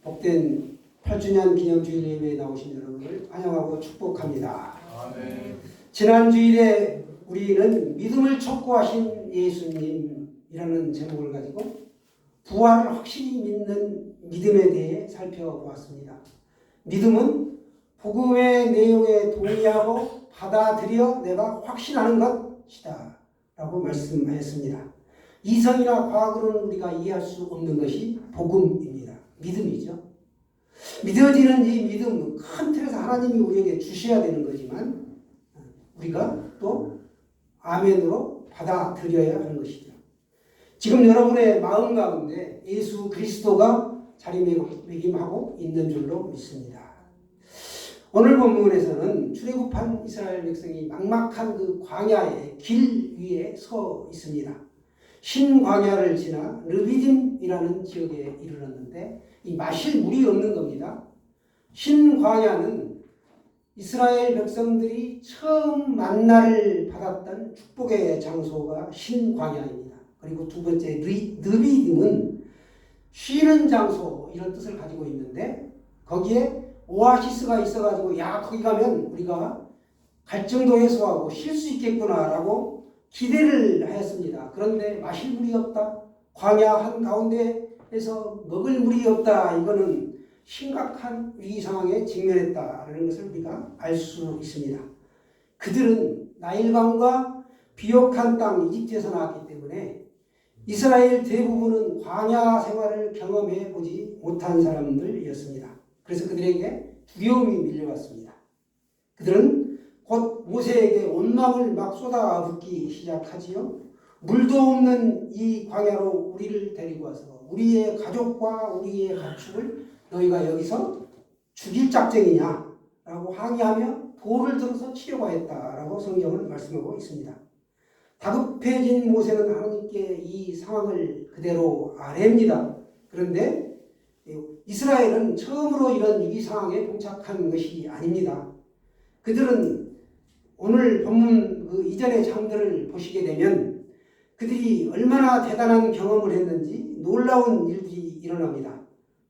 복된 8주년 기념주일 예배에 나오신 여러분을 환영하고 축복합니다. 아멘. 지난 주일에 우리는 믿음을 촉구하신 예수님이라는 제목을 가지고 부활을 확실히 믿는 믿음에 대해 살펴보았습니다. 믿음은 복음의 내용에 동의하고 받아들여 내가 확신하는 것이다 라고 말씀하였습니다. 이성이나 과학으로는 우리가 이해할 수 없는 것이 복음입니다. 믿음이죠. 믿어지는 이 믿음, 큰 틀에서 하나님이 우리에게 주셔야 되는 거지만 우리가 또 아멘으로 받아들여야 하는 것이죠. 지금 여러분의 마음 가운데 예수 그리스도가 자리매김하고 있는 줄로 믿습니다. 오늘 본문에서는 출애굽한 이스라엘 백성이 막막한 그 광야의 길 위에 서 있습니다. 신광야를 지나 르비딤이라는 지역에 이르렀는데 이 마실 물이 없는 겁니다. 신광야는 이스라엘 백성들이 처음 만나를 받았던 축복의 장소가 신광야입니다. 그리고 두 번째 르비딤은 쉬는 장소 이런 뜻을 가지고 있는데 거기에 오아시스가 있어가지고 야 거기 가면 우리가 갈증도 해소하고 쉴 수 있겠구나라고 기대를 하였습니다. 그런데 마실 물이 없다. 광야 한가운데에서 먹을 물이 없다. 이거는 심각한 위기 상황에 직면했다라는 것을 우리가 알 수 있습니다. 그들은 나일강과 비옥한 땅 이집트에서 나왔기 때문에 이스라엘 대부분은 광야 생활을 경험해 보지 못한 사람들이었습니다. 그래서 그들에게 두려움이 밀려왔습니다. 그들은 곧 모세에게 원망을 막 쏟아붓기 시작하지요. 물도 없는 이 광야로 우리를 데리고 와서 우리의 가족과 우리의 가축을 너희가 여기서 죽일 작정이냐 라고 항의하며 돌을 들어서 치려고 했다라고 성경은 말씀하고 있습니다. 다급해진 모세는 하나님께 이 상황을 그대로 아뢰입니다. 그런데 이스라엘은 처음으로 이런 위기 상황에 봉착한 것이 아닙니다. 그들은 오늘 본문 그 이전의 장들을 보시게 되면 그들이 얼마나 대단한 경험을 했는지 놀라운 일들이 일어납니다.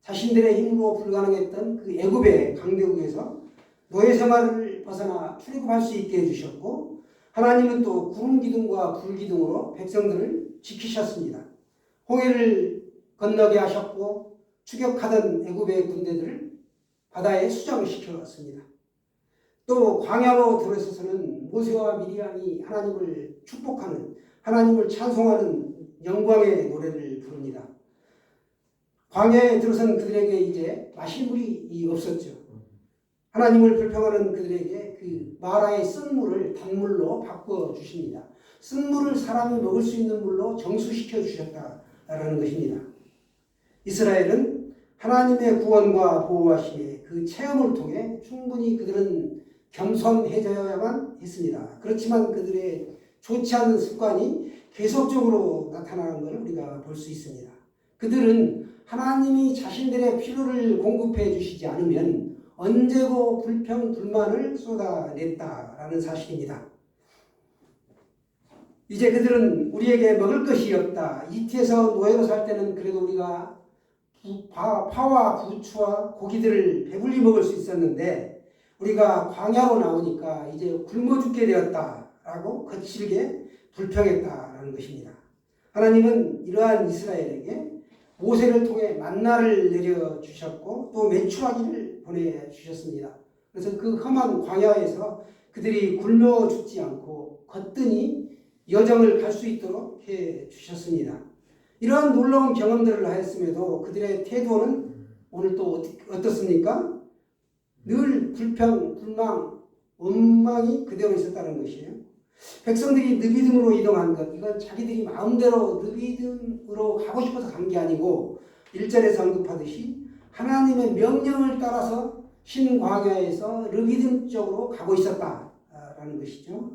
자신들의 힘으로 불가능했던 그 애굽의 강대국에서 노예 생활을 벗어나 출애굽할 수 있게 해주셨고 하나님은 또 구름 기둥과 불 기둥으로 백성들을 지키셨습니다. 홍해를 건너게 하셨고 추격하던 애굽의 군대들을 바다에 수장시켜 왔습니다. 또 광야로 들어서서는 모세와 미리암이 하나님을 축복하는 하나님을 찬송하는 영광의 노래를 부릅니다. 광야에 들어선 그들에게 이제 마실 물이 없었죠. 하나님을 불평하는 그들에게 그 마라의 쓴물을 단물로 바꿔 주십니다. 쓴물을 사람이 먹을 수 있는 물로 정수시켜 주셨다라는 것입니다. 이스라엘은 하나님의 구원과 보호하심의 그 체험을 통해 충분히 그들은 겸손해져야만 했습니다. 그렇지만 그들의 좋지 않은 습관이 계속적으로 나타나는 것을 우리가 볼 수 있습니다. 그들은 하나님이 자신들의 필요를 공급해 주시지 않으면 언제고 불평, 불만을 쏟아냈다라는 사실입니다. 이제 그들은 우리에게 먹을 것이 없다. 이집트에서 노예로 살 때는 그래도 우리가 파와 부추와 고기들을 배불리 먹을 수 있었는데 우리가 광야로 나오니까 이제 굶어 죽게 되었다라고 거칠게 불평했다라는 것입니다. 하나님은 이러한 이스라엘에게 모세를 통해 만나를 내려주셨고 또 메추라기를 보내주셨습니다. 그래서 그 험한 광야에서 그들이 굶어 죽지 않고 거뜬히 여정을 갈 수 있도록 해주셨습니다. 이러한 놀라운 경험들을 하였음에도 그들의 태도는 오늘 또 어떻습니까? 늘 불평, 불망, 원망이 그대로 있었다는 것이에요. 백성들이 르비딤으로 이동한 것, 이건 자기들이 마음대로 르비딤으로 가고 싶어서 간 게 아니고 1절에서 언급하듯이 하나님의 명령을 따라서 신광야에서 르비딤 쪽으로 가고 있었다라는 것이죠.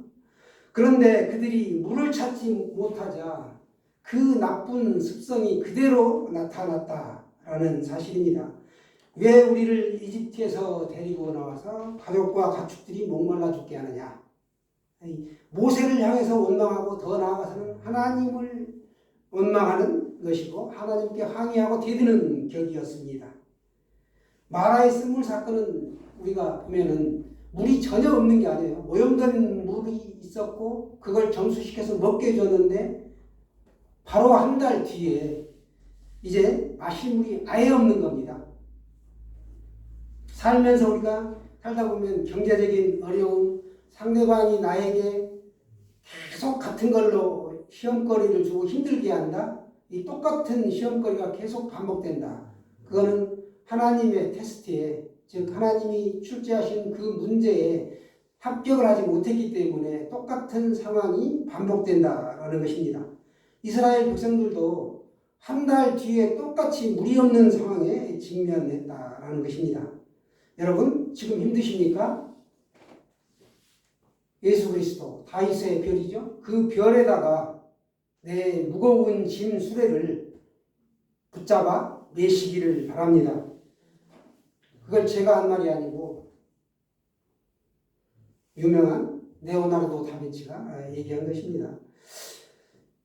그런데 그들이 물을 찾지 못하자 그 나쁜 습성이 그대로 나타났다라는 사실입니다. 왜 우리를 이집트에서 데리고 나와서 가족과 가축들이 목말라 죽게 하느냐? 모세를 향해서 원망하고 더 나아가서는 하나님을 원망하는 것이고 하나님께 항의하고 대드는 격이었습니다. 마라의 쓴물 사건은 우리가 보면은 물이 전혀 없는 게 아니에요. 오염된 물이 있었고 그걸 정수시켜서 먹게 해줬는데 바로 한 달 뒤에 이제 마실 물이 아예 없는 겁니다. 살면서 우리가 살다 보면 경제적인 어려움, 상대방이 나에게 계속 같은 걸로 시험거리를 주고 힘들게 한다. 이 똑같은 시험거리가 계속 반복된다. 그거는 하나님의 테스트에, 즉 하나님이 출제하신 그 문제에 합격을 하지 못했기 때문에 똑같은 상황이 반복된다라는 것입니다. 이스라엘 백성들도 한 달 뒤에 똑같이 물이 없는 상황에 직면했다라는 것입니다. 여러분 지금 힘드십니까? 예수 그리스도 다윗의 별이죠. 그 별에다가 내 무거운 짐 수레를 붙잡아 매시기를 바랍니다. 그걸 제가 한 말이 아니고 유명한 레오나르도 다빈치가 얘기한 것입니다.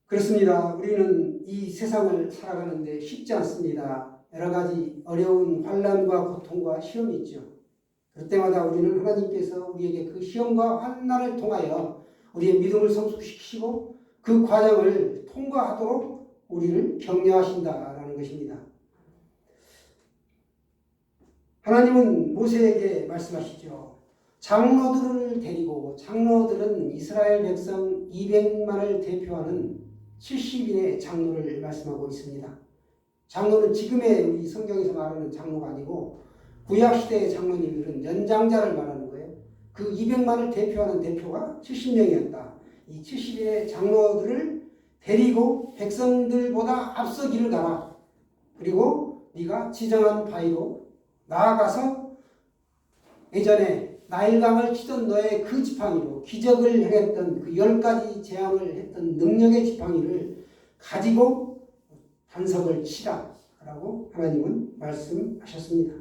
그렇습니다. 우리는 이 세상을 살아가는데 쉽지 않습니다. 여러 가지 어려운 환난과 고통과 시험이 있죠. 그때마다 우리는 하나님께서 우리에게 그 시험과 환난을 통하여 우리의 믿음을 성숙시키시고 그 과정을 통과하도록 우리를 격려하신다라는 것입니다. 하나님은 모세에게 말씀하시죠. 장로들을 데리고, 장로들은 이스라엘 백성 200만을 대표하는 70인의 장로를 말씀하고 있습니다. 장로는 지금의 우리 성경에서 말하는 장로가 아니고 구약시대의 장로님들은 연장자를 말하는 거예요. 그 200만을 대표하는 대표가 70명이었다. 이 70인의 장로들을 데리고 백성들보다 앞서 길을 가라. 그리고 네가 지정한 바위로 나아가서 예전에 나일강을 치던 너의 그 지팡이로 기적을 행했던 그 10가지 재앙을 했던 능력의 지팡이를 가지고 반석을 치라 라고 하나님은 말씀하셨습니다.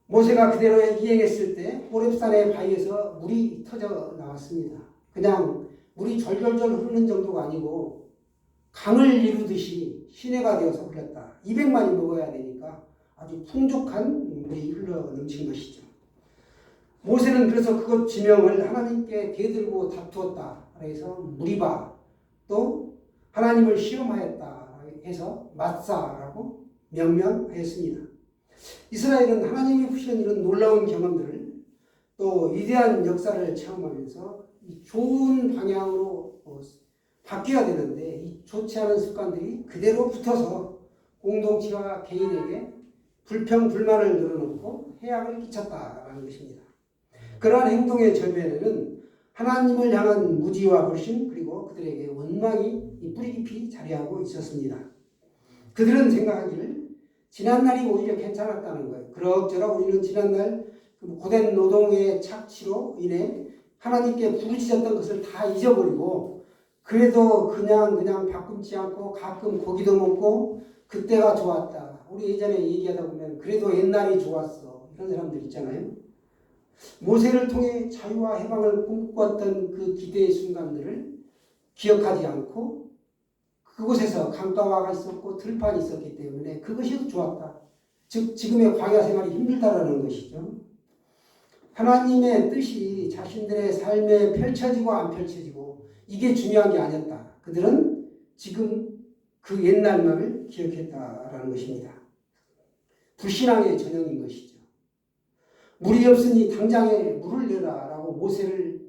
모세가 그대로 이행했을 때 호렙산의 바위에서 물이 터져 나왔습니다. 그냥 물이 절절절 흐르는 정도가 아니고 강을 이루듯이 시내가 되어서 흘렀다. 200만이 먹어야 되니까 아주 풍족한 물이 흘러 넘친 것이죠. 모세는 그래서 그것 지명을 하나님께 대들고 다투었다. 그래서 무리바, 또 하나님을 시험하였다 해서 마사라고 명명하였습니다. 이스라엘은 하나님이 푸시는 이런 놀라운 경험들을 또 위대한 역사를 체험하면서 좋은 방향으로 바뀌어야 되는데 이 좋지 않은 습관들이 그대로 붙어서 공동체와 개인에게 불평, 불만을 늘어놓고 해악을 끼쳤다라는 것입니다. 그러한 행동의 전면에는 하나님을 향한 무지와 불신 그리고 그들에게 원망이 뿌리 깊이 자리하고 있었습니다. 그들은 생각하기를 지난날이 오히려 괜찮았다는 거예요. 그럭저럭 우리는 지난날 고된 노동의 착취로 인해 하나님께 부르짖었던 것을 다 잊어버리고 그래도 그냥 바꿈지 않고 가끔 고기도 먹고 그때가 좋았다. 우리 예전에 얘기하다 보면 그래도 옛날이 좋았어. 이런 사람들 있잖아요. 모세를 통해 자유와 해방을 꿈꿨던 그 기대의 순간들을 기억하지 않고 그곳에서 강가와가 있었고 들판이 있었기 때문에 그것이 좋았다. 즉 지금의 광야 생활이 힘들다라는 것이죠. 하나님의 뜻이 자신들의 삶에 펼쳐지고 안 펼쳐지고 이게 중요한 게 아니었다. 그들은 지금 그 옛날만을 기억했다라는 것입니다. 불신앙의 전형인 것이죠. 물이 없으니 당장에 물을 내라 라고 모세를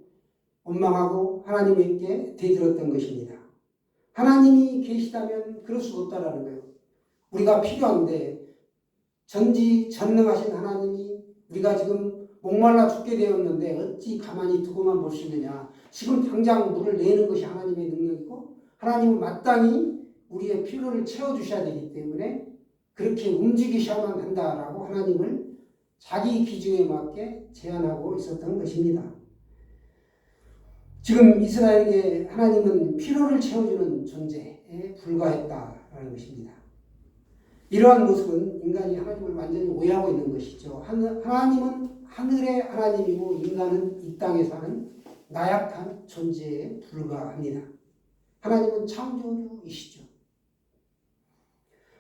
원망하고 하나님께 대들었던 것입니다. 하나님이 계시다면 그럴 수 없다라는 거예요. 우리가 필요한데 전지전능하신 하나님이 우리가 지금 목말라 죽게 되었는데 어찌 가만히 두고만 볼 수 있느냐. 지금 당장 물을 내는 것이 하나님의 능력이고 하나님은 마땅히 우리의 필요를 채워주셔야 되기 때문에 그렇게 움직이셔야만 한다라고 하나님을 자기 기준에 맞게 제안하고 있었던 것입니다. 지금 이스라엘에게 하나님은 필요를 채워주는 존재에 불과했다라는 것입니다. 이러한 모습은 인간이 하나님을 완전히 오해하고 있는 것이죠. 하나님은 하늘의 하나님이고 인간은 이 땅에 사는 나약한 존재에 불과합니다. 하나님은 창조주이시죠.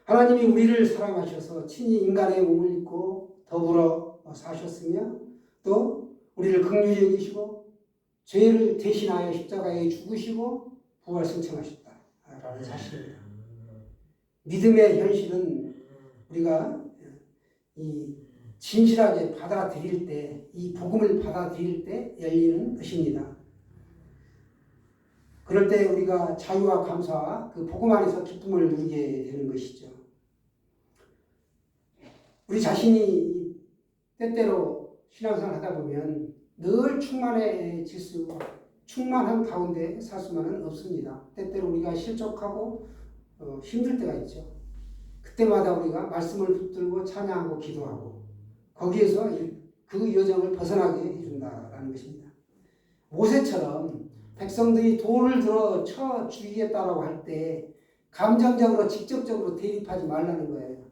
하나님이 우리를 사랑하셔서 친히 인간의 몸을 입고 더불어 사셨으며 또 우리를 긍휼히 여기시고 죄를 대신하여 십자가에 죽으시고 부활 승천하셨다라는 사실입니다. 믿음의 현실은 우리가 이 진실하게 받아들일 때, 이 복음을 받아들일 때 열리는 것입니다. 그럴 때 우리가 자유와 감사와 그 복음 안에서 기쁨을 누리게 되는 것이죠. 우리 자신이 때때로 신앙생활 하다 보면 늘 충만해질 수, 충만한 가운데 살 수만은 없습니다. 때때로 우리가 실족하고 힘들 때가 있죠. 그때마다 우리가 말씀을 붙들고 찬양하고 기도하고 거기에서 그 여정을 벗어나게 해준다라는 것입니다. 모세처럼 백성들이 돌을 들어 쳐 죽이겠다라고 할 때 감정적으로 직접적으로 대립하지 말라는 거예요.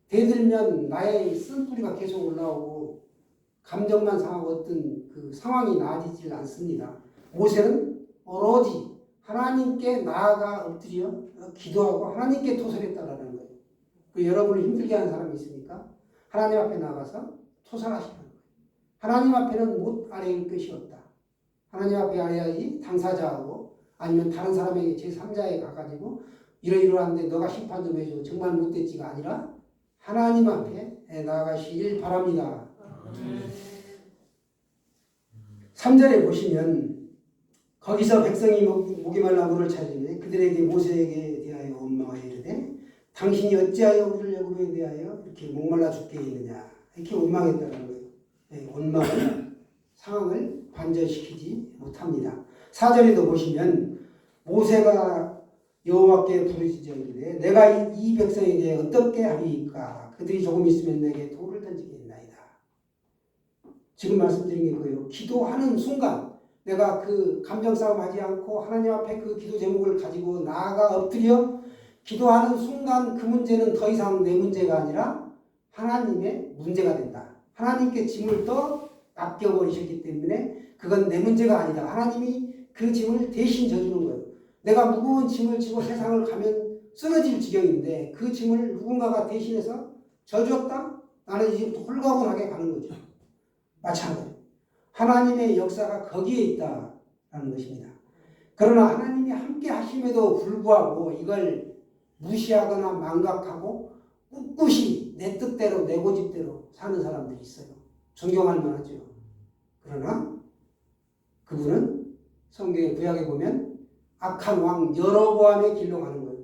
대들면 나의 쓴뿌리가 계속 올라오고 감정만 상하고 어떤 그 상황이 나아지질 않습니다. 모세는 오로지 하나님께 나아가 엎드려 기도하고 하나님께 토설했다라는 거예요. 그 여러분을 힘들게 하는 사람이 있습니까? 하나님 앞에 나가서 토설하시는 거예요. 하나님 앞에는 못 아뢰일 것이 없다. 하나님 앞에 아뢰야지 당사자하고 아니면 다른 사람에게 제3자에 가가지고 이러이러한데 너가 심판 좀 해줘. 정말 못됐지가 아니라 하나님 앞에 나아가시길 바랍니다. 3절에 보시면 거기서 백성이 목이 말라 물을 찾으니 그들에게 모세에게 대하여 원망하여 이르되 당신이 어찌하여 우리를 애굽에 대하여 이렇게 목말라 죽게 했느냐 이렇게 원망했다는 거예요. 원망은 상황을 반전시키지 못합니다. 4절에도 보시면 모세가 여호와께 부르짖어 이르되 내가 이 백성에게 어떻게 하리이까 그들이 조금 있으면 내게 돌을 던지겠나이다. 지금 말씀드린 게 그거예요. 기도하는 순간 내가 그 감정 싸움 하지 않고 하나님 앞에 그 기도 제목을 가지고 나아가 엎드려 기도하는 순간 그 문제는 더 이상 내 문제가 아니라 하나님의 문제가 된다. 하나님께 짐을 또 맡겨버리셨기 때문에 그건 내 문제가 아니다. 하나님이 그 짐을 대신 져주는 거예요. 내가 무거운 짐을 지고 세상을 가면 쓰러질 지경인데 그 짐을 누군가가 대신해서 져줬다? 나는 이제부터 홀가분하게 가는 거죠. 마찬가지로 하나님의 역사가 거기에 있다라는 것입니다. 그러나 하나님이 함께 하심에도 불구하고 이걸 무시하거나 망각하고 꿋꿋이 내 뜻대로 내 고집대로 사는 사람들이 있어요. 존경할 만하죠. 그러나 그분은 성경의 구약에 보면 악한 왕 여로보암의 길로 가는 거예요.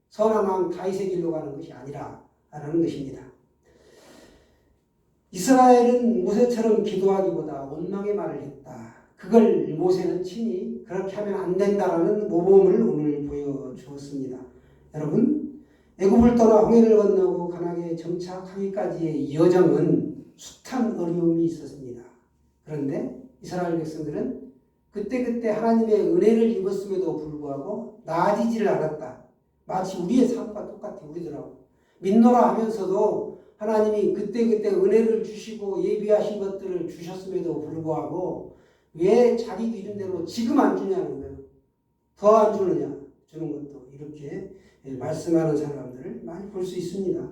선한 왕 다윗의 길로 가는 것이 아니라라는 것입니다. 이스라엘은 모세처럼 기도하기보다 원망의 말을 했다. 그걸 모세는 친히 그렇게 하면 안 된다라는 모범을 오늘 보여주었습니다. 여러분, 애굽을 떠나 홍해를 건너고 가나안에 정착하기까지의 여정은 숱한 어려움이 있었습니다. 그런데 이스라엘 백성들은 그때그때 하나님의 은혜를 입었음에도 불구하고 나아지지를 않았다. 마치 우리의 삶과 똑같아 우리들하고. 믿노라 하면서도 하나님이 그때그때 은혜를 주시고 예비하신 것들을 주셨음에도 불구하고 왜 자기 기준대로 지금 안 주냐는 거예요. 더 안 주느냐 주는 것도 이렇게 말씀하는 사람들을 많이 볼 수 있습니다.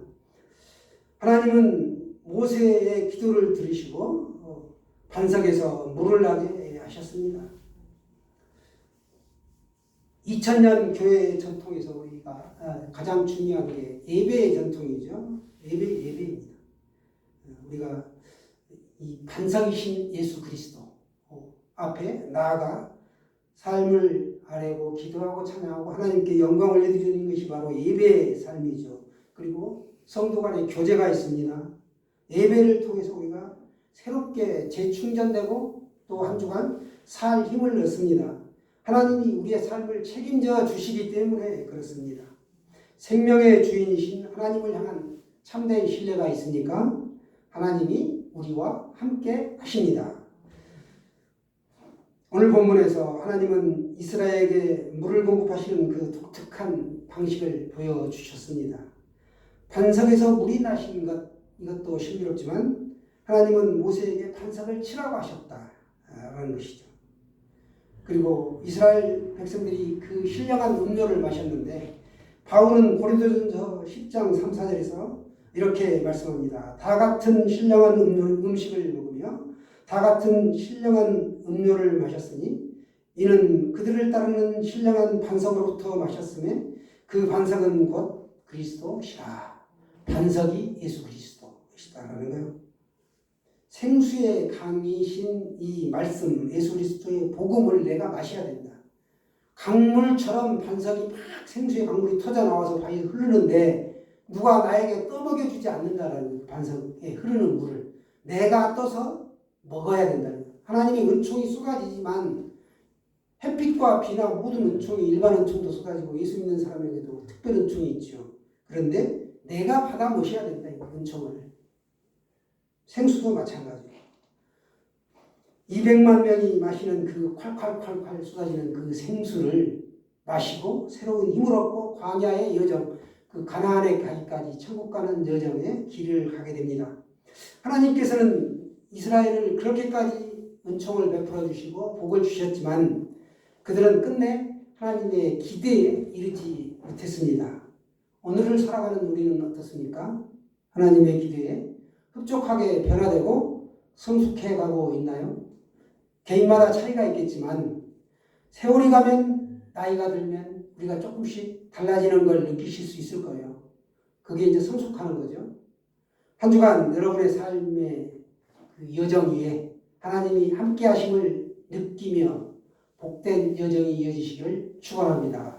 하나님은 모세의 기도를 들으시고 반석에서 물을 나게 하셨습니다. 2000년 교회 전통에서 우리가 가장 중요한 게 예배의 전통이죠. 예배입니다. 우리가 이 반석이신 예수 그리스도 앞에 나아가 삶을 아뢰고 기도하고 찬양하고 하나님께 영광을 올려드리는 것이 바로 예배의 삶이죠. 그리고 성도 간의 교제가 있습니다. 예배를 통해서 우리가 새롭게 재충전되고 또 한 주간 살 힘을 얻습니다. 하나님이 우리의 삶을 책임져 주시기 때문에 그렇습니다. 생명의 주인이신 하나님을 향한 참된 신뢰가 있으니까 하나님이 우리와 함께 하십니다. 오늘 본문에서 하나님은 이스라엘에게 물을 공급하시는 그 독특한 방식을 보여주셨습니다. 반석에서 물이 나신 것, 이것도 신비롭지만 하나님은 모세에게 반석을 치라고 하셨다라는 것이죠. 그리고 이스라엘 백성들이 그 신령한 음료를 마셨는데 바울은 고린도전서 10장 3, 4절에서 이렇게 말씀합니다. 다 같은 신령한 음식을 먹으며 다 같은 신령한 음료를 마셨으니 이는 그들을 따르는 신령한 반석으로부터 마셨음에 그 반석은 곧 그리스도시라. 반석이 예수 그리스도시다라는 거예요. 생수의 강이신 이 말씀 예수 그리스도의 복음을 내가 마셔야 된다. 강물처럼 반석이 막 생수의 강물이 터져 나와서 바위에 흐르는데 누가 나에게 떠먹여 주지 않는다라는 반석에 흐르는 물을 내가 떠서 먹어야 된다는 거예요. 하나님의 은총이 쏟아지지만 햇빛과 비나 모든 은총이 일반 은총도 쏟아지고 예수 믿는 사람에게도 특별 은총이 있죠. 그런데 내가 받아 모셔야 된다. 이 은총을. 생수도 마찬가지예요. 200만 명이 마시는 그 콸콸콸콸 쏟아지는 그 생수를 마시고 새로운 힘을 얻고 광야의 여정, 그 가나안에 가기까지 천국 가는 여정의 길을 가게 됩니다. 하나님께서는 이스라엘을 그렇게까지 은총을 베풀어 주시고 복을 주셨지만 그들은 끝내 하나님의 기대에 이르지 못했습니다. 오늘을 살아가는 우리는 어떻습니까? 하나님의 기대에 흡족하게 변화되고 성숙해 가고 있나요? 개인마다 차이가 있겠지만 세월이 가면 나이가 들면 우리가 조금씩 달라지는 걸 느끼실 수 있을 거예요. 그게 이제 성숙하는 거죠. 한 주간 여러분의 삶의 그 여정 위에 하나님이 함께 하심을 느끼며 복된 여정이 이어지시길 축원합니다.